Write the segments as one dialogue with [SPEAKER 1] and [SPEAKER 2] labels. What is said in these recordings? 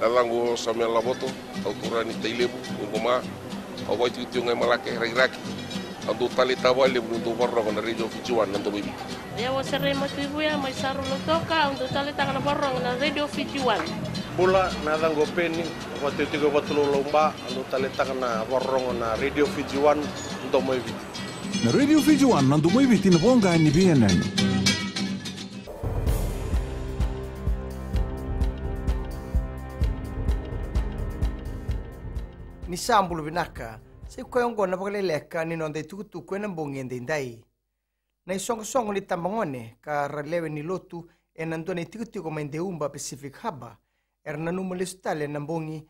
[SPEAKER 1] nalango sa mea lavoto, autura ni tailebu, ngoma, awai tuitiu ngai malake, rairaki, andu tali tawali, mundu warra na radio Fijiwan, nanto bibi.
[SPEAKER 2] Ya wasere matibuya, mai saru lotoka, andu tali takana warra na radio Fijiwan.
[SPEAKER 3] Bula nalango peni, watuitigo watulo lomba, andu tali takana warra na radio Fijiwan, nanto bibi.
[SPEAKER 4] Na radio Fijiwan, nanto bibi, tinabonga ni BNN.
[SPEAKER 5] Ni sambulu binaka, se koyongo na pagaleleka ni nonde tukutuku na mbongi ndai. Na isongo ni tambangone ka ralewe ni lotu nandone tikutiko mende umba Pacific Haba erna numeles tale na mbongi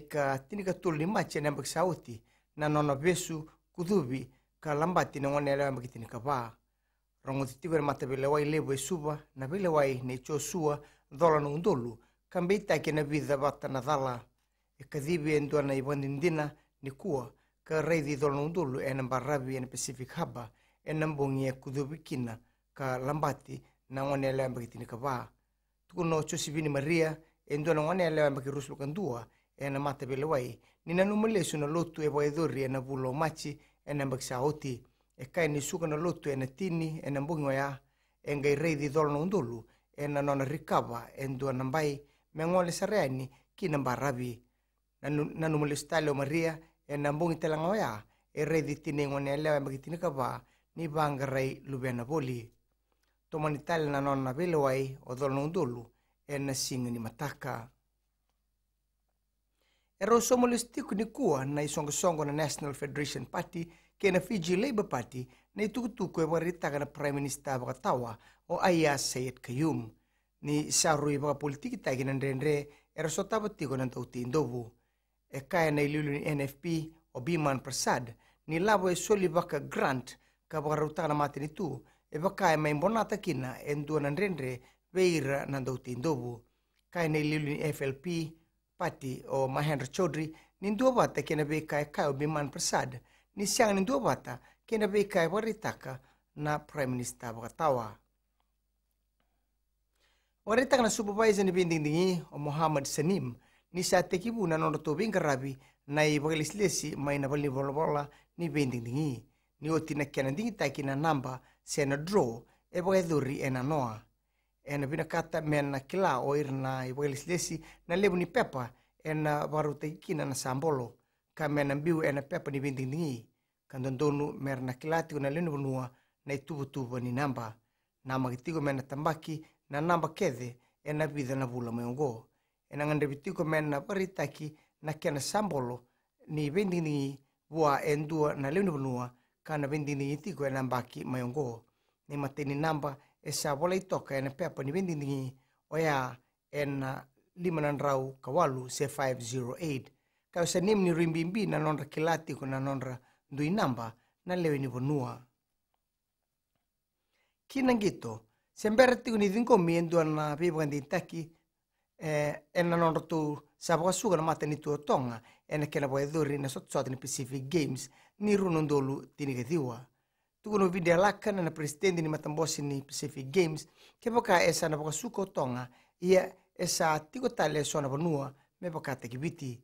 [SPEAKER 5] ka tinika tuli mache na mbaksaoti na nona besu kudubi ka lambati na ngone la mbakitinika ba. Rongo titigo mata bele wai lebo suba na bele wai ne chosua dola no ndolu kambeita ke na vida bata na dala. Kadhibi endua na ibandindina ni kuwa ka reidi dolonudulu barabi Pacific Haba mbongi kudubikina ka lambati na ngone la mbakitini ka ba tukuno chosibini Maria endua na ngone la mbakiruslu kandua mata belewai ni nanumelesu na lotu boedori bulo machi mbaksaoti kai ni suka na lotu tini mbongi ya ngai reidi dolonudulu nona rikaba endua nambai mengole sareani kina barabi nanu molestalo Maria mbongi talanga ya redi tinengone lewa magitini ka ba ni bangarai lubena boli tomani tal na nonna belewai odolno dulu singa ni mataka eroso molestiku ni kuwa na isongo na National Federation Party kena Fiji Labour Party na tukutuku warita kana Prime Minister bakatawa o Aya Sayed Kayum ni sarui baka politiki tagi nandrenre eroso tabatiko nan tauti indobu kaya na ililu ni NFP o Biman Prasad ni labo soli baka grant ka baka rautana mati ni tu baka may mbonata kina endua nandrenre veira nandauti indobu kaya na ililu ni FLP Party o Mahendra Chaudhry ni ndua bata kena kaya o Biman Prasad ni siyang ni ndua bata kena kaya waritaka na Prime Minister bakatawa waritaka na supervisor ni binding o Muhammad Sanim ni sa tekibu na nono tobing karabi na ibagalislesi may nabali bola ni bending ni oti na kenanding taki na namba sena draw bagaduri noa binakata men na kila oir na ibagalislesi na lebu ni pepa baru tekina na sambolo kamen ambiu pepa ni bending kandondonu mer na kilati na lenu bunua na itubu ni namba na magitigo men na tambaki na namba kede bida na bula mayongo ngande bitiko men na paritaki na kena sambolo ni bendini bua endua na lenu benua kana bendini tiko baki mayongo ni mateni namba esa bola itoka pepa ni bendini oya limanan rau kawalu C508 ka sa nim ni rimbimbi na nonra kilati ko na nonra dui namba na lewini benua kinangito semberti ko ni dinko mi endua na bibanditaki non tu sabaga suga na mata ni tu tonga kena boedori na sot ni Pacific Games ni runondolu tinigadiwa tukuno video lakana na presidente ni matambosi ni Pacific Games ke boka esa na boka suko tonga ia esa tiko tale sona bonua me boka tekibiti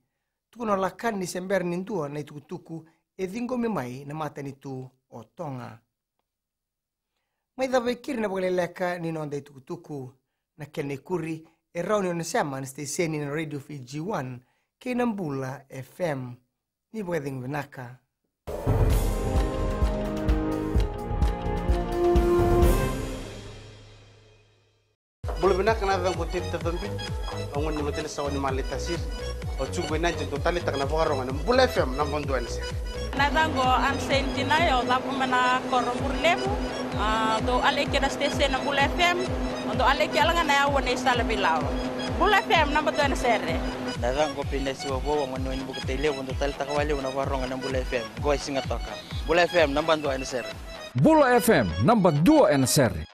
[SPEAKER 5] tukuno lakan ni sember ni ndua na tukutuku dingo mai na mata ni tu o tonga mai da bekir na boka leka ni nonde tukutuku na kene kuri Rauni na sama na steseni na Radio Fijiwan Kinambula FM ni bweding binaka.
[SPEAKER 3] Bulu binaka na vang kutit tadambit ongon ni matele sawan ni malitasir o chungwe na jento tali tak na bokarong na Bula FM na bonduan sir.
[SPEAKER 2] Na dango ang sentina yo tapo mana koromurlemu do aleke na steseni na Bula FM do aleke alanga na yawo na istala bilao. Bula FM na bonduan sir. Na dango pinesi wo ngano ni bukatele wo do tali takawali na warong na Bula FM. Go singa toka. Bula FM na bonduan sir.
[SPEAKER 4] Bula FM number 2 seri.